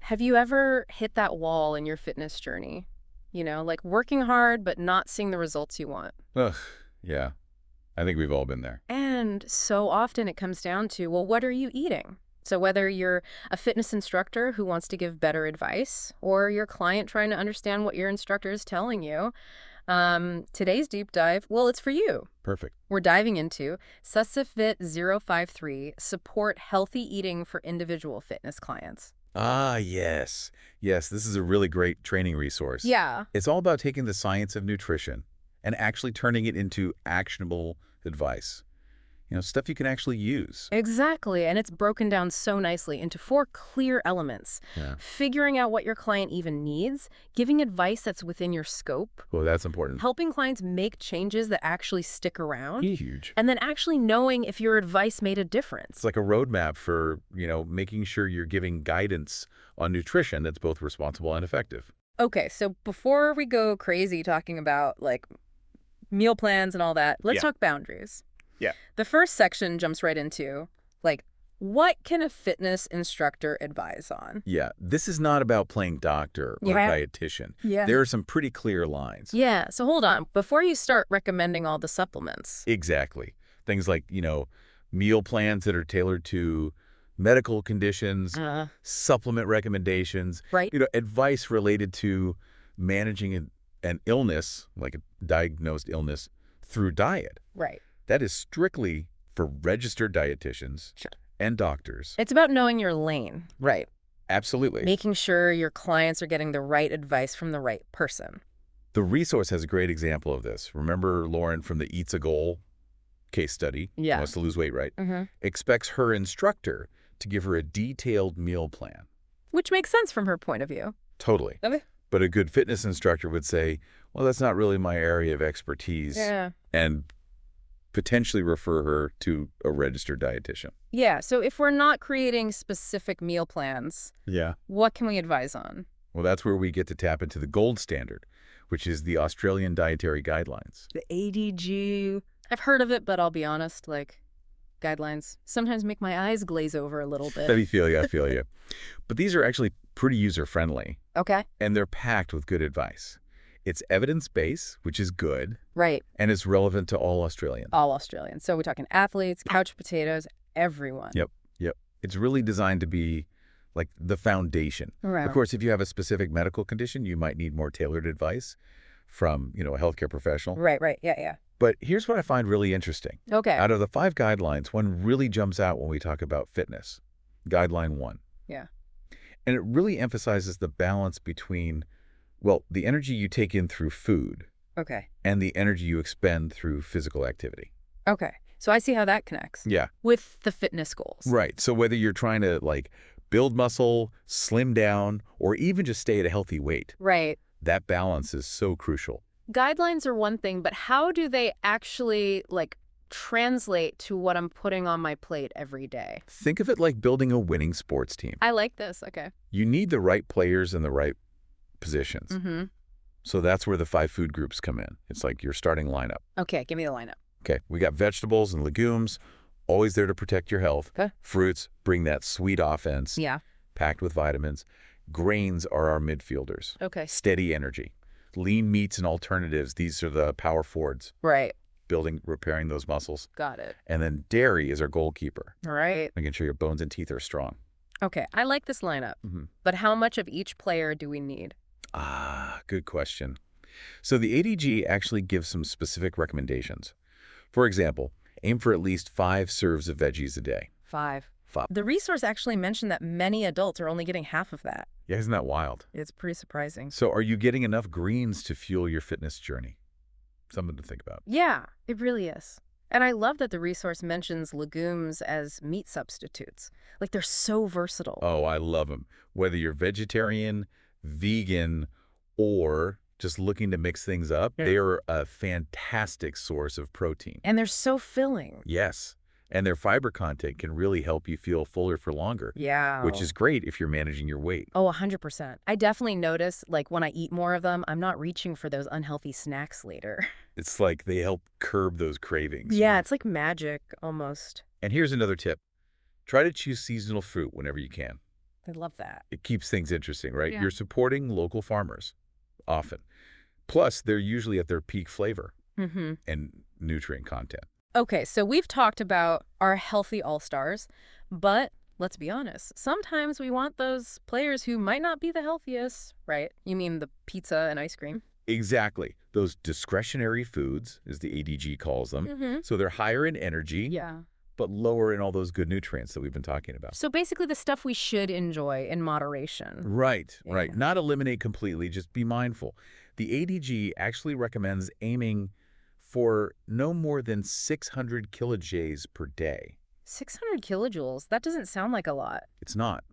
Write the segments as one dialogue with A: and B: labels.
A: Have you ever hit that wall in your fitness journey? Like working hard but not seeing the results you want.
B: Ugh, yeah. I think we've all been there.
A: And so often it comes down to, well, what are you eating? So whether you're a fitness instructor who wants to give better advice or your client trying to understand what your instructor is telling you, today's deep dive, well, it's for you.
B: Perfect.
A: We're diving into SISFFIT053, support healthy eating for individual fitness clients.
B: Ah, yes. Yes, this is a really great training resource.
A: Yeah.
B: It's all about taking the science of nutrition and actually turning it into actionable advice. Stuff you can actually use.
A: Exactly, and it's broken down so nicely into 4 clear elements.
B: Yeah.
A: Figuring out what your client even needs, giving advice that's within your scope,
B: Well, that's important.
A: helping clients make changes that actually stick around,
B: Huge.
A: and then actually knowing if your advice made a difference.
B: It's like a roadmap for, making sure you're giving guidance on nutrition that's both responsible and effective.
A: Okay, so before we go crazy talking about, like, meal plans and all that, let's
B: Yeah.
A: talk boundaries.
B: Yeah.
A: The first section jumps right into, like, what can a fitness instructor advise on?
B: Yeah, this is not about playing doctor or
A: Yeah.
B: dietitian.
A: Yeah.
B: There are some pretty clear lines.
A: Yeah, so hold on. Before you start recommending all the supplements.
B: Exactly. Things like, meal plans that are tailored to medical conditions, supplement recommendations,
A: Right?
B: advice related to managing an illness, like a diagnosed illness, through diet.
A: Right.
B: That is strictly for registered dietitians
A: Sure.
B: and doctors.
A: It's about knowing your lane. Right.
B: Absolutely.
A: Making sure your clients are getting the right advice from the right person.
B: The resource has a great example of this. Remember Lauren from the Eats a Goal case study?
A: Yeah.
B: Wants to lose weight, right?
A: Mm-hmm.
B: Expects her instructor to give her a detailed meal plan.
A: Which makes sense from her point of view.
B: Totally.
A: Okay.
B: But a good fitness instructor would say, well, that's not really my area of expertise,
A: Yeah.
B: and potentially refer her to a registered dietitian.
A: Yeah, so if we're not creating specific meal plans,
B: Yeah.
A: what can we advise on?
B: Well, that's where we get to tap into the gold standard, which is the Australian Dietary Guidelines.
A: The ADG. I've heard of it, but I'll be honest, like, guidelines sometimes make my eyes glaze over a little bit.
B: I feel you. But these are actually pretty user-friendly,
A: Okay.
B: and they're packed with good advice. It's evidence-based, which is good,
A: Right.
B: and it's relevant to all Australians.
A: All Australians. So we're talking athletes, couch potatoes, everyone.
B: Yep. It's really designed to be like the foundation.
A: Right.
B: Of course, if you have a specific medical condition, you might need more tailored advice from, a healthcare professional.
A: Right. Yeah.
B: But here's what I find really interesting.
A: Okay.
B: Out of the 5 guidelines, one really jumps out when we talk about fitness. Guideline 1.
A: Yeah.
B: And it really emphasizes the balance between, well, the energy you take in through food
A: Okay.
B: and the energy you expend through physical activity.
A: Okay. So I see how that connects.
B: Yeah.
A: With the fitness goals.
B: Right. So whether you're trying to build muscle, slim down, or even just stay at a healthy weight,
A: Right.
B: that balance is so crucial.
A: Guidelines are one thing, but how do they actually, translate to what I'm putting on my plate every day?
B: Think of it like building a winning sports team.
A: I like this. Okay.
B: You need the right players in the right positions.
A: Mm-hmm.
B: So that's where the 5 food groups come in. It's like your starting lineup.
A: Okay. Give me the lineup.
B: Okay, we got vegetables and legumes, always there to protect your health.
A: Okay.
B: Fruits bring that sweet offense,
A: Yeah.
B: packed with vitamins. Grains are our midfielders.
A: Okay.
B: Steady energy. Lean meats and alternatives, these are the power forwards,
A: Right.
B: repairing those muscles.
A: Got it.
B: And then dairy is our goalkeeper,
A: All right.
B: making sure your bones and teeth are strong.
A: Okay. I like this lineup.
B: Mm-hmm.
A: But how much of each player do we need?
B: Ah, good question. So the ADG actually gives some specific recommendations. For example, aim for at least 5 serves of veggies a day.
A: 5.
B: 5.
A: The resource actually mentioned that many adults are only getting half of that.
B: Yeah, isn't that wild?
A: It's pretty surprising.
B: So are you getting enough greens to fuel your fitness journey? Something to think about.
A: Yeah, it really is. And I love that the resource mentions legumes as meat substitutes. Like, they're so versatile.
B: Oh, I love them. Whether you're vegetarian, vegan, or just looking to mix things up,
A: Yeah.
B: they are a fantastic source of protein.
A: And they're so filling.
B: Yes. And their fiber content can really help you feel fuller for longer,
A: Yeah.
B: which is great if you're managing your weight.
A: Oh, 100%. I definitely notice, when I eat more of them, I'm not reaching for those unhealthy snacks later.
B: It's like they help curb those cravings.
A: Yeah, it's like magic, almost.
B: And here's another tip. Try to choose seasonal fruit whenever you can.
A: I love that.
B: It keeps things interesting, right?
A: Yeah.
B: You're supporting local farmers, often. Plus, they're usually at their peak flavor
A: Mm-hmm.
B: and nutrient content.
A: Okay, so we've talked about our healthy all-stars, but let's be honest, sometimes we want those players who might not be the healthiest, right? You mean the pizza and ice cream?
B: Exactly. Those discretionary foods, as the ADG calls them.
A: Mm-hmm.
B: So they're higher in energy,
A: Yeah.
B: but lower in all those good nutrients that we've been talking about.
A: So basically the stuff we should enjoy in moderation.
B: Right,
A: Yeah.
B: right. Not eliminate completely, just be mindful. The ADG actually recommends aiming for no more than 600 kilojoules per day.
A: 600 kilojoules, that doesn't sound like a lot.
B: It's not.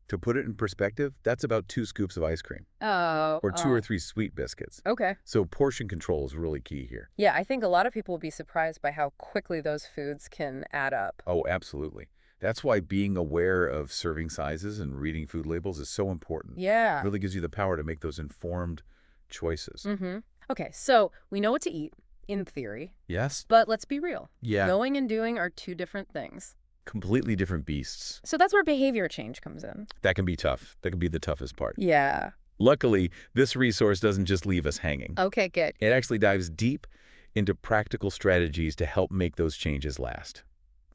B: To put it in perspective, that's about 2 scoops of ice cream
A: Oh.
B: or 2 or 3 sweet biscuits.
A: Okay.
B: So portion control is really key here.
A: Yeah, I think a lot of people will be surprised by how quickly those foods can add up.
B: Oh, absolutely. That's why being aware of serving sizes and reading food labels is so important.
A: Yeah.
B: It really gives you the power to make those informed choices.
A: Mm-hmm. Okay, so we know what to eat, in theory,
B: Yes?
A: but let's be real.
B: Yeah.
A: Knowing and doing are two different things.
B: Completely different beasts.
A: So that's where behavior change comes in.
B: That can be tough. That can be the toughest part.
A: Yeah.
B: Luckily, this resource doesn't just leave us hanging.
A: Okay, good.
B: It actually dives deep into practical strategies to help make those changes last.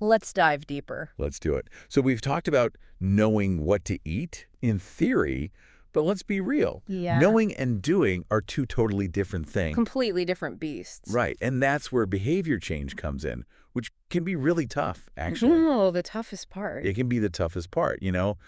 A: Let's dive deeper.
B: Let's do it. So we've talked about knowing what to eat in theory, but let's be real.
A: Yeah.
B: Knowing and doing are two totally different things.
A: Completely different beasts.
B: Right, and that's where behavior change comes in, which can be really tough, actually.
A: Oh, the toughest part.
B: It can be the toughest part, you know?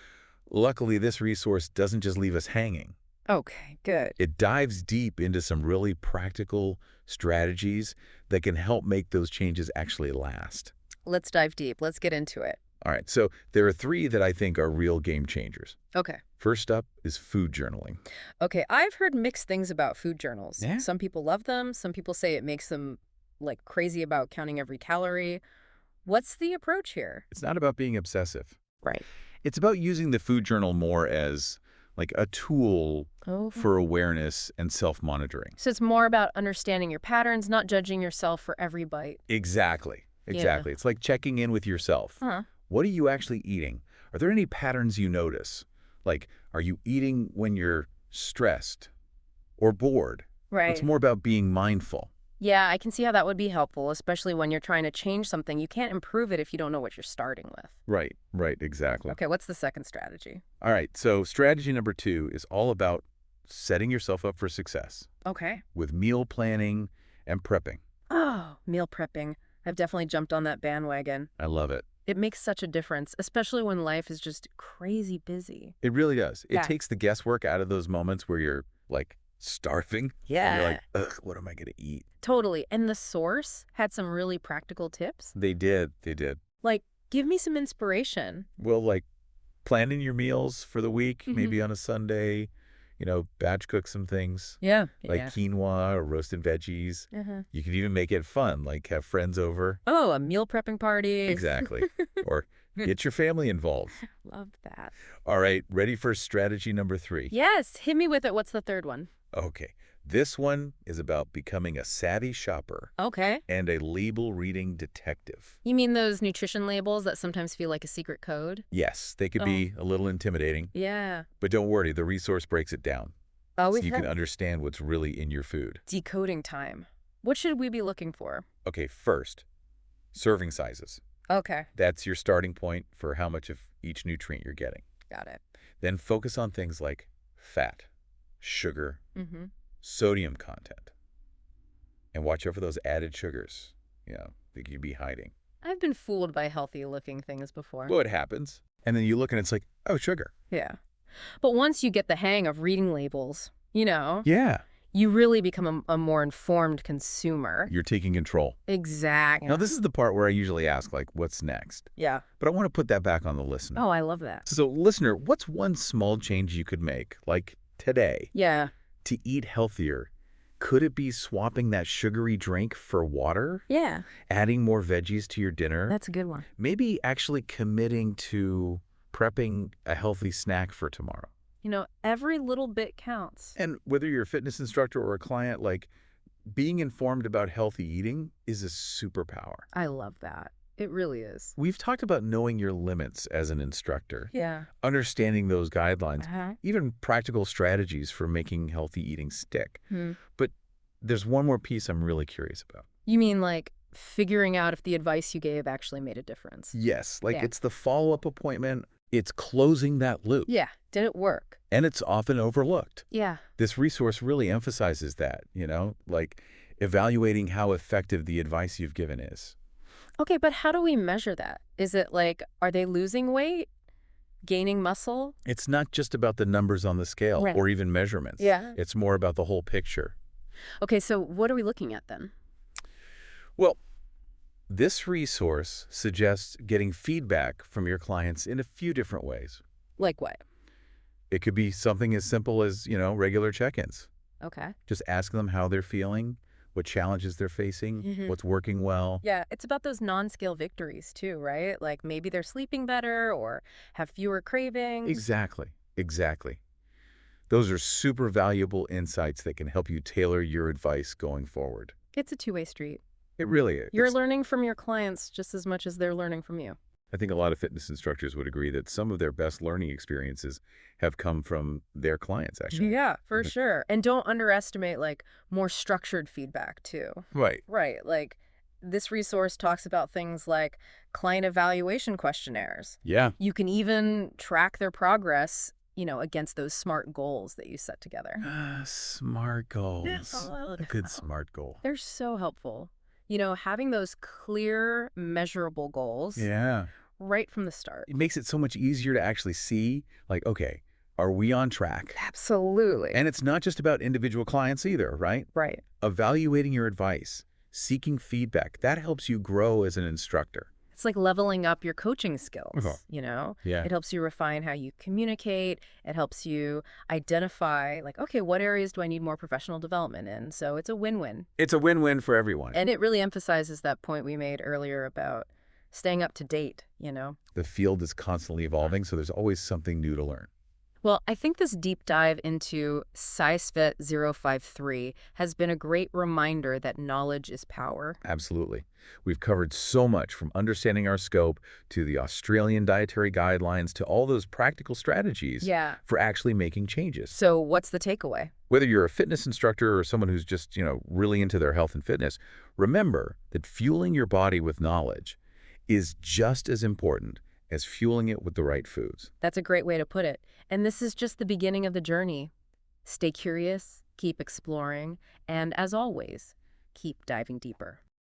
B: Luckily, this resource doesn't just leave us hanging.
A: Okay, good.
B: It dives deep into some really practical strategies that can help make those changes actually last.
A: Let's dive deep. Let's get into it.
B: All right, so there are 3 that I think are real game changers.
A: Okay.
B: First up is food journaling.
A: Okay, I've heard mixed things about food journals.
B: Yeah?
A: Some people love them. Some people say it makes them, like, crazy about counting every calorie. What's the approach here?
B: It's not about being obsessive.
A: Right.
B: It's about using the food journal more as like a tool
A: Oh.
B: for awareness and self-monitoring.
A: So it's more about understanding your patterns, not judging yourself for every bite.
B: Exactly. Exactly. It's like checking in with yourself.
A: Huh.
B: What are you actually eating? Are there any patterns you notice? Like, are you eating when you're stressed or bored?
A: Right.
B: It's more about being mindful.
A: Yeah, I can see how that would be helpful, especially when you're trying to change something. You can't improve it if you don't know what you're starting with.
B: Right, exactly.
A: Okay, what's the second strategy?
B: All right, so strategy number 2 is all about setting yourself up for success
A: Okay.
B: with meal planning and prepping.
A: Oh, meal prepping. I've definitely jumped on that bandwagon.
B: I love it.
A: It makes such a difference, especially when life is just crazy busy.
B: It really does. It
A: Yeah.
B: takes the guesswork out of those moments where you're like starving.
A: Yeah.
B: And you're like, ugh, what am I going to eat?
A: Totally. And the source had some really practical tips.
B: They did.
A: Like, give me some inspiration.
B: Well, like planning your meals for the week,
A: Mhm.
B: maybe on a Sunday, batch cook some things
A: Yeah.
B: like quinoa or roasted veggies.
A: Uh-huh.
B: You could even make it fun, like have friends over.
A: Oh, a meal prepping party.
B: Exactly. Or get your family involved.
A: Love that.
B: All right, ready for strategy number 3?
A: Yes, hit me with it. What's the third one?
B: Okay. This one is about becoming a savvy shopper
A: Okay.
B: and a label-reading detective.
A: You mean those nutrition labels that sometimes feel like a secret code?
B: Yes, they could be a little intimidating,
A: Yeah.
B: but don't worry, the resource breaks it down
A: Oh,
B: so you can understand what's really in your food.
A: decoding time. What should we be looking for?
B: Okay, first, serving sizes.
A: Okay.
B: That's your starting point for how much of each nutrient you're getting.
A: Got it.
B: Then focus on things like fat, sugar,
A: Mm-hmm.
B: sodium content. And watch out for those added sugars, that you'd be hiding.
A: I've been fooled by healthy-looking things before.
B: Well, it happens. And then you look and it's like, oh, sugar.
A: Yeah. But once you get the hang of reading labels,
B: Yeah.
A: you really become a more informed consumer.
B: You're taking control.
A: Exactly.
B: Now, this is the part where I usually ask, like, what's next?
A: Yeah.
B: But I want to put that back on the listener.
A: Oh, I love that.
B: So, listener, what's one small change you could make, like today,
A: Yeah.
B: to eat healthier? Could it be swapping that sugary drink for water?
A: Yeah.
B: Adding more veggies to your dinner?
A: That's a good one.
B: Maybe actually committing to prepping a healthy snack for tomorrow.
A: Every little bit counts.
B: And whether you're a fitness instructor or a client, being informed about healthy eating is a superpower.
A: I love that. It really is.
B: We've talked about knowing your limits as an instructor,
A: Yeah.
B: understanding those guidelines,
A: Uh-huh.
B: even practical strategies for making healthy eating stick.
A: Hmm.
B: But there's one more piece I'm really curious about.
A: You mean like figuring out if the advice you gave actually made a difference?
B: Yes, like
A: Yeah.
B: it's the follow-up appointment. It's closing that loop,
A: Yeah. Did it work?
B: and it's often overlooked.
A: Yeah.
B: This resource really emphasizes that, like evaluating how effective the advice you've given is.
A: Okay, but how do we measure that? Is it like, are they losing weight, gaining muscle?
B: It's not just about the numbers on the scale
A: Right.
B: or even measurements.
A: Yeah.
B: It's more about the whole picture.
A: Okay, so what are we looking at then?
B: Well, this resource suggests getting feedback from your clients in a few different ways.
A: Like what?
B: It could be something as simple as, regular check-ins.
A: Okay.
B: Just asking them how they're feeling, what challenges they're facing, what's working well.
A: Yeah, it's about those non-scale victories too, right? Like maybe they're sleeping better or have fewer cravings.
B: Exactly. Exactly. Those are super valuable insights that can help you tailor your advice going forward.
A: It's a two-way street.
B: It really is.
A: You're learning from your clients just as much as they're learning from you.
B: I think a lot of fitness instructors would agree that some of their best learning experiences have come from their clients, actually.
A: Yeah, for sure. And don't underestimate like more structured feedback too.
B: Right.
A: Right. Like this resource talks about things like client evaluation questionnaires.
B: Yeah.
A: You can even track their progress, against those SMART goals that you set together.
B: Smart goals. A good SMART goal.
A: They're so helpful. Having those clear, measurable goals
B: Yeah.
A: right from the start.
B: It makes it so much easier to actually see, like, okay, are we on track?
A: Absolutely.
B: And it's not just about individual clients either, right?
A: Right.
B: Evaluating your advice, seeking feedback, that helps you grow as an instructor.
A: It's like leveling up your coaching skills,
B: Yeah.
A: It helps you refine how you communicate. It helps you identify, like, okay, what areas do I need more professional development in? So it's a win-win.
B: It's a win-win for everyone.
A: And it really emphasizes that point we made earlier about staying up to date.
B: The field is constantly evolving, so there's always something new to learn.
A: Well, I think this deep dive into SISFFIT053 has been a great reminder that knowledge is power.
B: Absolutely. We've covered so much, from understanding our scope to the Australian Dietary Guidelines to all those practical strategies
A: Yeah.
B: for actually making changes.
A: So what's the takeaway?
B: Whether you're a fitness instructor or someone who's just, really into their health and fitness, remember that fueling your body with knowledge is just as important as fueling it with the right foods.
A: That's a great way to put it. And this is just the beginning of the journey. Stay curious, keep exploring, and as always, keep diving deeper.